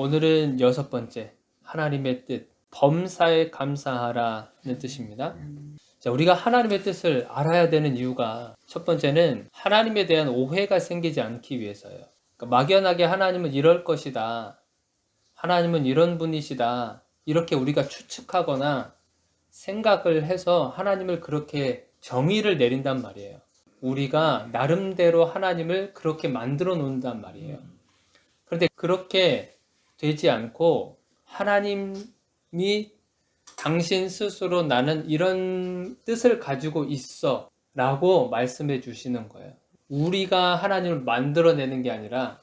오늘은 여섯 번째, 하나님의 뜻, 범사에 감사하라는 뜻입니다. 자, 우리가 하나님의 뜻을 알아야 되는 이유가 첫 번째는 하나님에 대한 오해가 생기지 않기 위해서예요. 그러니까 막연하게 하나님은 이럴 것이다, 하나님은 이런 분이시다, 이렇게 우리가 추측하거나 생각을 해서 하나님을 그렇게 정의를 내린단 말이에요. 우리가 나름대로 하나님을 그렇게 만들어 놓는단 말이에요. 그런데 그렇게 되지 않고 하나님이 당신 스스로 나는 이런 뜻을 가지고 있어 라고 말씀해 주시는 거예요. 우리가 하나님을 만들어내는 게 아니라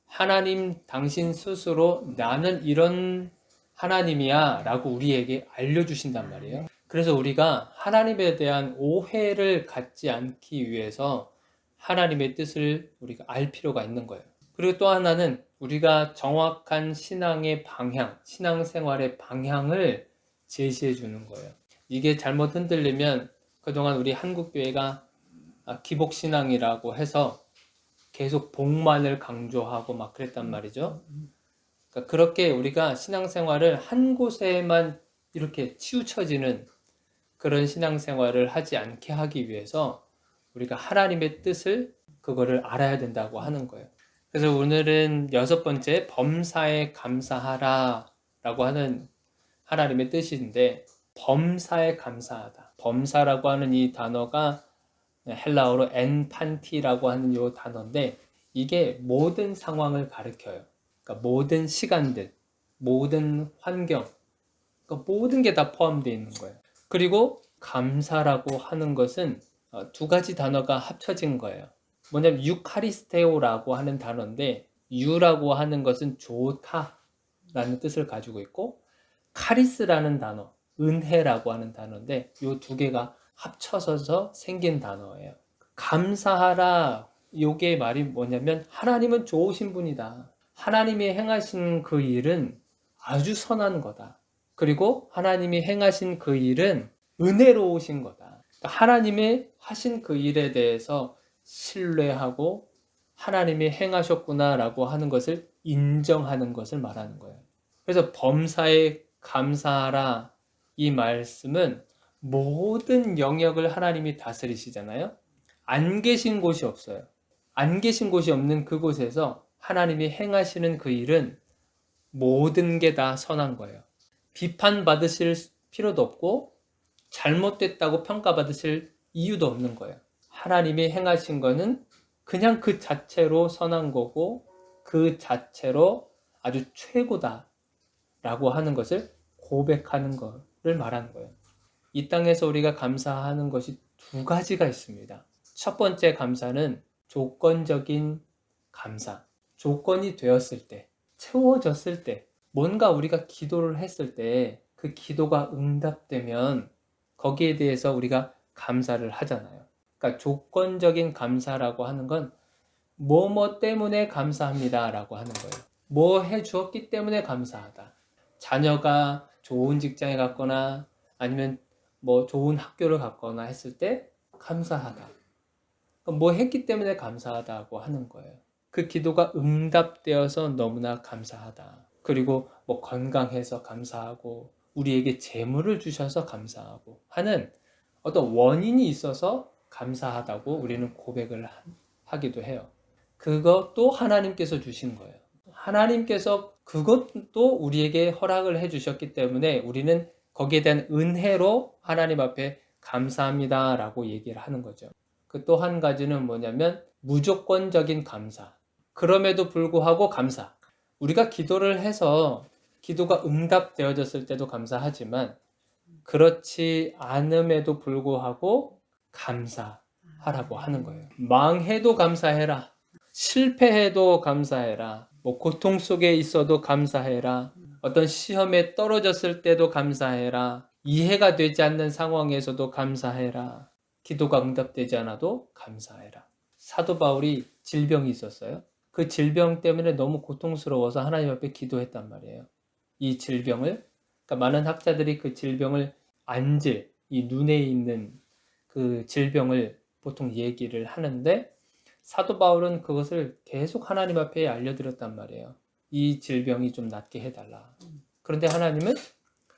하나님 당신 스스로 나는 이런 하나님이야 라고 우리에게 알려주신단 말이에요. 그래서 우리가 하나님에 대한 오해를 갖지 않기 위해서 하나님의 뜻을 우리가 알 필요가 있는 거예요. 그리고 또 하나는 우리가 정확한 신앙의 방향, 신앙생활의 방향을 제시해 주는 거예요. 이게 잘못 흔들리면 그동안 우리 한국교회가 기복신앙이라고 해서 계속 복만을 강조하고 막 그랬단 말이죠. 그러니까 그렇게 우리가 신앙생활을 한 곳에만 이렇게 치우쳐지는 그런 신앙생활을 하지 않게 하기 위해서 우리가 하나님의 뜻을 그거를 알아야 된다고 하는 거예요. 그래서 오늘은 여섯 번째 범사에 감사하라 라고 하는 하나님의 뜻인데, 범사에 감사하다. 범사라고 하는 이 단어가 헬라어로 엔판티라고 하는 이 단어인데, 이게 모든 상황을 가리켜요. 그러니까 모든 시간들, 모든 환경, 그러니까 모든 게 다 포함되어 있는 거예요. 그리고 감사라고 하는 것은 두 가지 단어가 합쳐진 거예요. 뭐냐면 유카리스테오라고 하는 단어인데, 유라고 하는 것은 좋다라는 뜻을 가지고 있고, 카리스라는 단어, 은혜라고 하는 단어인데, 이 두 개가 합쳐서 생긴 단어예요. 감사하라, 요게 말이 뭐냐면 하나님은 좋으신 분이다. 하나님이 행하신 그 일은 아주 선한 거다. 그리고 하나님이 행하신 그 일은 은혜로우신 거다. 하나님이 하신 그 일에 대해서 신뢰하고 하나님이 행하셨구나라고 하는 것을 인정하는 것을 말하는 거예요. 그래서 범사에 감사하라, 이 말씀은 모든 영역을 하나님이 다스리시잖아요. 안 계신 곳이 없어요. 안 계신 곳이 없는 그곳에서 하나님이 행하시는 그 일은 모든 게 다 선한 거예요. 비판받으실 필요도 없고 잘못됐다고 평가받으실 이유도 없는 거예요. 하나님이 행하신 거는 그냥 그 자체로 선한 거고 그 자체로 아주 최고다 라고 하는 것을 고백하는 것을 말하는 거예요. 이 땅에서 우리가 감사하는 것이 두 가지가 있습니다. 첫 번째 감사는 조건적인 감사. 조건이 되었을 때, 채워졌을 때, 뭔가 우리가 기도를 했을 때 그 기도가 응답되면 거기에 대해서 우리가 감사를 하잖아요. 그러니까 조건적인 감사라고 하는 건 뭐뭐 때문에 감사합니다 라고 하는 거예요. 뭐 해주었기 때문에 감사하다. 자녀가 좋은 직장에 갔거나 아니면 뭐 좋은 학교를 갔거나 했을 때 감사하다. 뭐 했기 때문에 감사하다고 하는 거예요. 그 기도가 응답되어서 너무나 감사하다. 그리고 뭐 건강해서 감사하고 우리에게 재물을 주셔서 감사하고 하는 어떤 원인이 있어서 감사하다고 우리는 고백을 하기도 해요. 그것도 하나님께서 주신 거예요. 하나님께서 그것도 우리에게 허락을 해주셨기 때문에 우리는 거기에 대한 은혜로 하나님 앞에 감사합니다 라고 얘기를 하는 거죠. 그 또 한 가지는 뭐냐면 무조건적인 감사. 그럼에도 불구하고 감사. 우리가 기도를 해서 기도가 응답되어졌을 때도 감사하지만 그렇지 않음에도 불구하고 감사하라고 하는 거예요. 망해도 감사해라. 실패해도 감사해라. 뭐 고통 속에 있어도 감사해라. 어떤 시험에 떨어졌을 때도 감사해라. 이해가 되지 않는 상황에서도 감사해라. 기도가 응답되지 않아도 감사해라. 사도 바울이 질병이 있었어요. 그 질병 때문에 너무 고통스러워서 하나님 앞에 기도했단 말이에요. 이 질병을, 그러니까 많은 학자들이 그 질병을 안질, 이 눈에 있는 그 질병을 보통 얘기를 하는데 사도 바울은 그것을 계속 하나님 앞에 알려드렸단 말이에요. 이 질병이 좀 낫게 해달라. 그런데 하나님은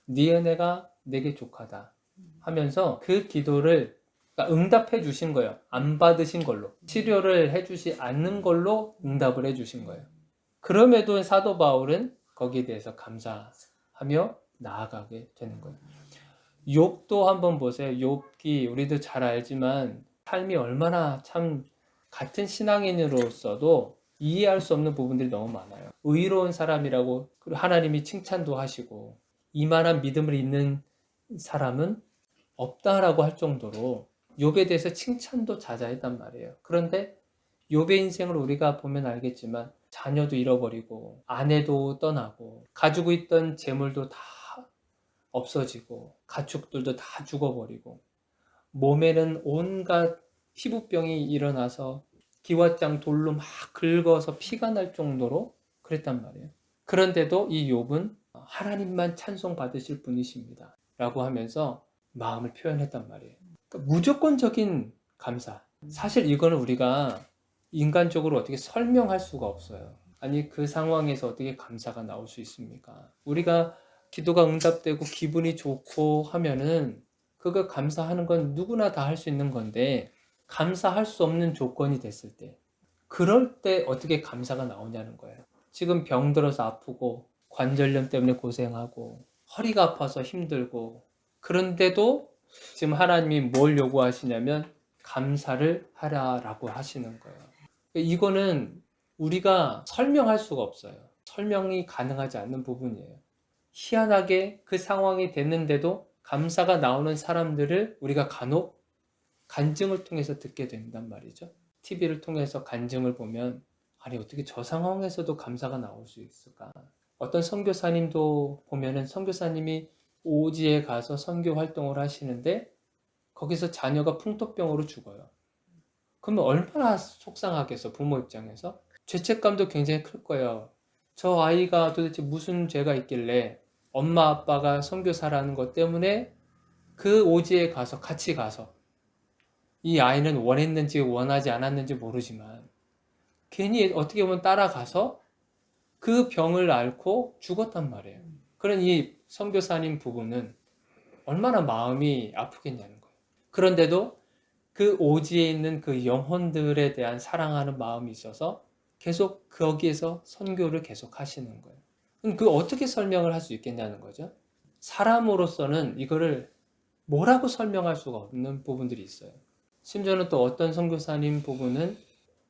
네 은혜가 내게 족하다 하면서 그 기도를 그러니까 응답해 주신 거예요. 안 받으신 걸로. 치료를 해주지 않는 걸로 응답을 해주신 거예요. 그럼에도 사도 바울은 거기에 대해서 감사하며 나아가게 되는 거예요. 욥도 한번 보세요. 욥기 우리도 잘 알지만 삶이 얼마나 참 같은 신앙인으로서도 이해할 수 없는 부분들이 너무 많아요. 의로운 사람이라고 그리고 하나님이 칭찬도 하시고 이만한 믿음을 있는 사람은 없다라고 할 정도로 욥에 대해서 칭찬도 자자했단 말이에요. 그런데 욥의 인생을 우리가 보면 알겠지만 자녀도 잃어버리고 아내도 떠나고 가지고 있던 재물도 다 없어지고 가축들도 다 죽어버리고 몸에는 온갖 피부병이 일어나서 기왓장 돌로 막 긁어서 피가 날 정도로 그랬단 말이에요. 그런데도 이 욥은 하나님만 찬송 받으실 분이십니다 라고 하면서 마음을 표현했단 말이에요. 그러니까 무조건적인 감사. 사실 이거는 우리가 인간적으로 어떻게 설명할 수가 없어요. 아니 그 상황에서 어떻게 감사가 나올 수 있습니까? 우리가 기도가 응답되고 기분이 좋고 하면은 그거 감사하는 건 누구나 다 할 수 있는 건데 감사할 수 없는 조건이 됐을 때 그럴 때 어떻게 감사가 나오냐는 거예요. 지금 병들어서 아프고 관절염 때문에 고생하고 허리가 아파서 힘들고 그런데도 지금 하나님이 뭘 요구하시냐면 감사를 하라라고 하시는 거예요. 이거는 우리가 설명할 수가 없어요. 설명이 가능하지 않는 부분이에요. 희한하게 그 상황이 됐는데도 감사가 나오는 사람들을 우리가 간혹 간증을 통해서 듣게 된단 말이죠. TV를 통해서 간증을 보면 아니 어떻게 저 상황에서도 감사가 나올 수 있을까? 어떤 선교사님도 보면은 선교사님이 오지에 가서 선교 활동을 하시는데 거기서 자녀가 풍토병으로 죽어요. 그러면 얼마나 속상하겠어, 부모 입장에서. 죄책감도 굉장히 클 거예요. 저 아이가 도대체 무슨 죄가 있길래 엄마 아빠가 선교사라는 것 때문에 그 오지에 가서 같이 가서 이 아이는 원했는지 원하지 않았는지 모르지만 괜히 어떻게 보면 따라가서 그 병을 앓고 죽었단 말이에요. 그런 이 선교사님 부부는 얼마나 마음이 아프겠냐는 거예요. 그런데도 그 오지에 있는 그 영혼들에 대한 사랑하는 마음이 있어서 계속 거기에서 선교를 계속 하시는 거예요. 그럼 그 어떻게 설명을 할 수 있겠냐는 거죠. 사람으로서는 이거를 뭐라고 설명할 수가 없는 부분들이 있어요. 심지어는 또 어떤 선교사님 부부는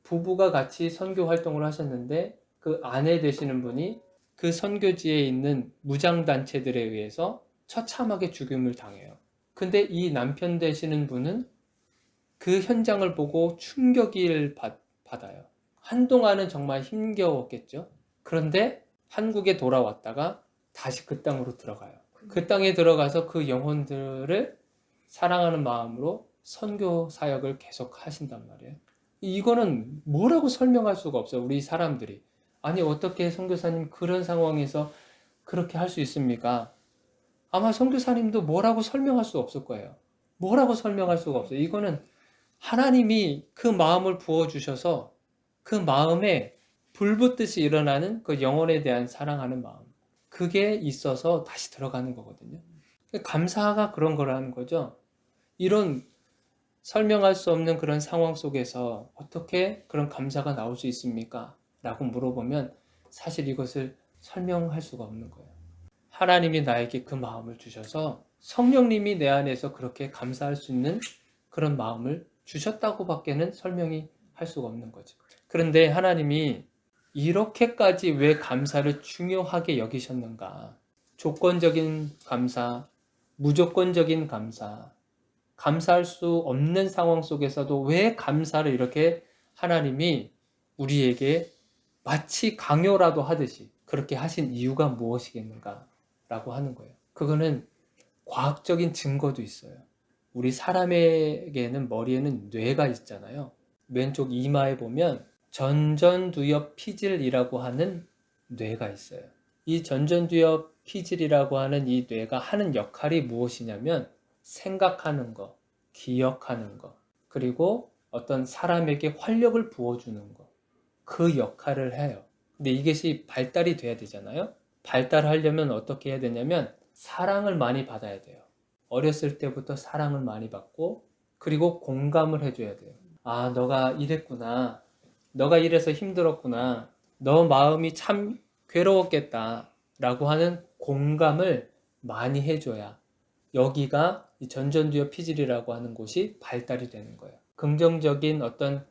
부부가 같이 선교 활동을 하셨는데 그 아내 되시는 분이 그 선교지에 있는 무장단체들에 의해서 처참하게 죽임을 당해요. 근데 이 남편 되시는 분은 그 현장을 보고 충격을 받아요. 한동안은 정말 힘겨웠겠죠. 그런데 한국에 돌아왔다가 다시 그 땅으로 들어가요. 그 땅에 들어가서 그 영혼들을 사랑하는 마음으로 선교 사역을 계속 하신단 말이에요. 이거는 뭐라고 설명할 수가 없어요. 우리 사람들이. 아니 어떻게 선교사님 그런 상황에서 그렇게 할 수 있습니까? 아마 선교사님도 뭐라고 설명할 수 없을 거예요. 뭐라고 설명할 수가 없어요. 이거는 하나님이 그 마음을 부어주셔서 그 마음에 불붙듯이 일어나는 그 영혼에 대한 사랑하는 마음. 그게 있어서 다시 들어가는 거거든요. 감사가 그런 거라는 거죠. 이런 설명할 수 없는 그런 상황 속에서 어떻게 그런 감사가 나올 수 있습니까? 라고 물어보면 사실 이것을 설명할 수가 없는 거예요. 하나님이 나에게 그 마음을 주셔서 성령님이 내 안에서 그렇게 감사할 수 있는 그런 마음을 주셨다고 밖에는 설명이 할 수가 없는 거죠. 그런데 하나님이 이렇게까지 왜 감사를 중요하게 여기셨는가? 조건적인 감사, 무조건적인 감사, 감사할 수 없는 상황 속에서도 왜 감사를 이렇게 하나님이 우리에게 마치 강요라도 하듯이 그렇게 하신 이유가 무엇이겠는가? 라고 하는 거예요. 그거는 과학적인 증거도 있어요. 우리 사람에게는 머리에는 뇌가 있잖아요. 왼쪽 이마에 보면 전전두엽 피질이라고 하는 뇌가 있어요. 이 전전두엽 피질이라고 하는 이 뇌가 하는 역할이 무엇이냐면 생각하는 거, 기억하는 거, 그리고 어떤 사람에게 활력을 부어주는 거, 그 역할을 해요. 근데 이것이 발달이 돼야 되잖아요. 발달하려면 어떻게 해야 되냐면 사랑을 많이 받아야 돼요. 어렸을 때부터 사랑을 많이 받고 그리고 공감을 해줘야 돼요. 아, 너가 이랬구나. 너가 이래서 힘들었구나. 너 마음이 참 괴로웠겠다. 라고 하는 공감을 많이 해줘야 여기가 이 전전두엽 피질이라고 하는 곳이 발달이 되는 거예요. 긍정적인 어떤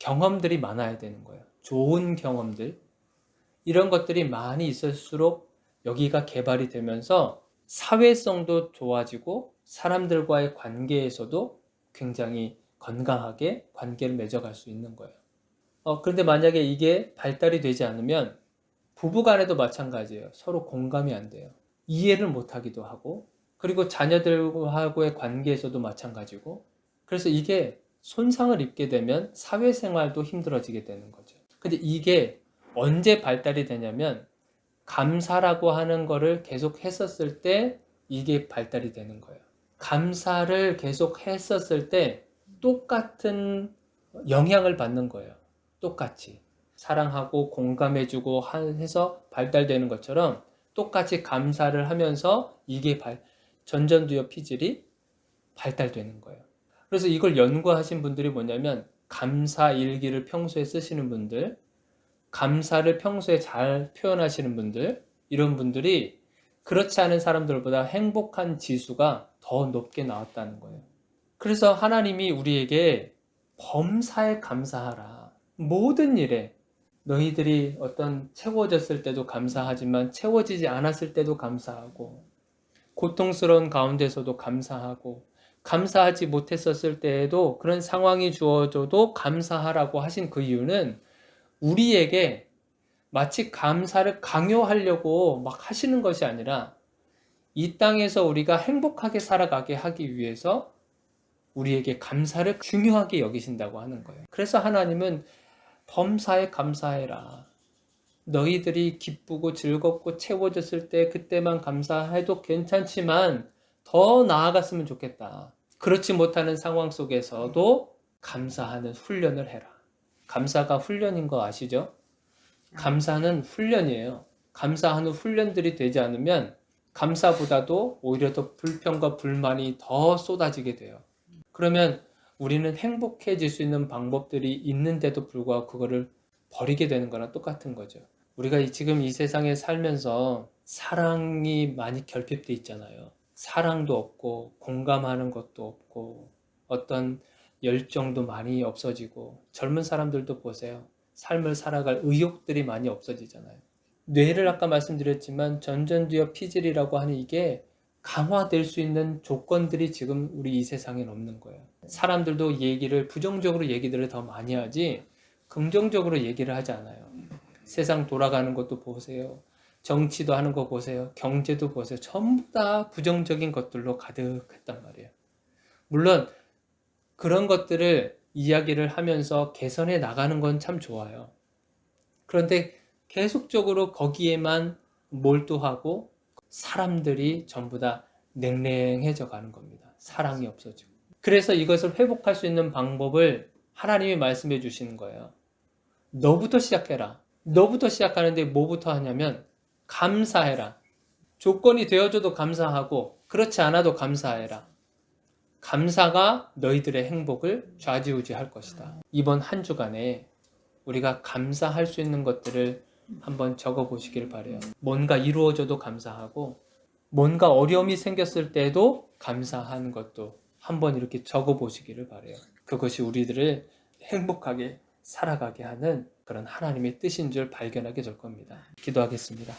경험들이 많아야 되는 거예요. 좋은 경험들. 이런 것들이 많이 있을수록 여기가 개발이 되면서 사회성도 좋아지고 사람들과의 관계에서도 굉장히 건강하게 관계를 맺어갈 수 있는 거예요. 그런데 만약에 이게 발달이 되지 않으면 부부간에도 마찬가지예요. 서로 공감이 안 돼요. 이해를 못하기도 하고 그리고 자녀들하고의 관계에서도 마찬가지고 그래서 이게 손상을 입게 되면 사회생활도 힘들어지게 되는 거죠. 근데 이게 언제 발달이 되냐면 감사라고 하는 거를 계속 했었을 때 이게 발달이 되는 거예요. 감사를 계속 했었을 때 똑같은 영향을 받는 거예요. 똑같이. 사랑하고 공감해주고 해서 발달되는 것처럼 똑같이 감사를 하면서 이게 전전두엽 피질이 발달되는 거예요. 그래서 이걸 연구하신 분들이 뭐냐면 감사 일기를 평소에 쓰시는 분들, 감사를 평소에 잘 표현하시는 분들, 이런 분들이 그렇지 않은 사람들보다 행복한 지수가 더 높게 나왔다는 거예요. 그래서 하나님이 우리에게 범사에 감사하라. 모든 일에 너희들이 어떤 채워졌을 때도 감사하지만 채워지지 않았을 때도 감사하고 고통스러운 가운데서도 감사하고 감사하지 못했었을 때에도 그런 상황이 주어져도 감사하라고 하신 그 이유는 우리에게 마치 감사를 강요하려고 막 하시는 것이 아니라 이 땅에서 우리가 행복하게 살아가게 하기 위해서 우리에게 감사를 중요하게 여기신다고 하는 거예요. 그래서 하나님은 범사에 감사해라. 너희들이 기쁘고 즐겁고 채워졌을 때 그때만 감사해도 괜찮지만 더 나아갔으면 좋겠다. 그렇지 못하는 상황 속에서도 감사하는 훈련을 해라. 감사가 훈련인 거 아시죠? 감사는 훈련이에요. 감사하는 훈련들이 되지 않으면 감사보다도 오히려 더 불평과 불만이 더 쏟아지게 돼요. 그러면 우리는 행복해질 수 있는 방법들이 있는데도 불구하고 그거를 버리게 되는 거랑 똑같은 거죠. 우리가 지금 이 세상에 살면서 사랑이 많이 결핍돼 있잖아요. 사랑도 없고 공감하는 것도 없고 어떤 열정도 많이 없어지고 젊은 사람들도 보세요. 삶을 살아갈 의욕들이 많이 없어지잖아요. 뇌를 아까 말씀드렸지만 전전두엽 피질이라고 하는 이게 강화될 수 있는 조건들이 지금 우리 이 세상엔 없는 거예요. 사람들도 부정적으로 얘기들을 더 많이 하지 긍정적으로 얘기를 하지 않아요. 세상 돌아가는 것도 보세요. 정치도 하는 거 보세요. 경제도 보세요. 전부 다 부정적인 것들로 가득했단 말이에요. 물론 그런 것들을 이야기를 하면서 개선해 나가는 건 참 좋아요. 그런데 계속적으로 거기에만 몰두하고 사람들이 전부 다 냉랭해져 가는 겁니다. 사랑이 없어지고. 그래서 이것을 회복할 수 있는 방법을 하나님이 말씀해 주시는 거예요. 너부터 시작해라. 너부터 시작하는데 뭐부터 하냐면 감사해라. 조건이 되어줘도 감사하고 그렇지 않아도 감사해라. 감사가 너희들의 행복을 좌지우지할 것이다. 이번 한 주간에 우리가 감사할 수 있는 것들을 한번 적어보시길 바라요. 뭔가 이루어져도 감사하고 뭔가 어려움이 생겼을 때도 감사하는 것도 한번 이렇게 적어보시기를 바라요. 그것이 우리들을 행복하게 살아가게 하는 그런 하나님의 뜻인 줄 발견하게 될 겁니다. 기도하겠습니다.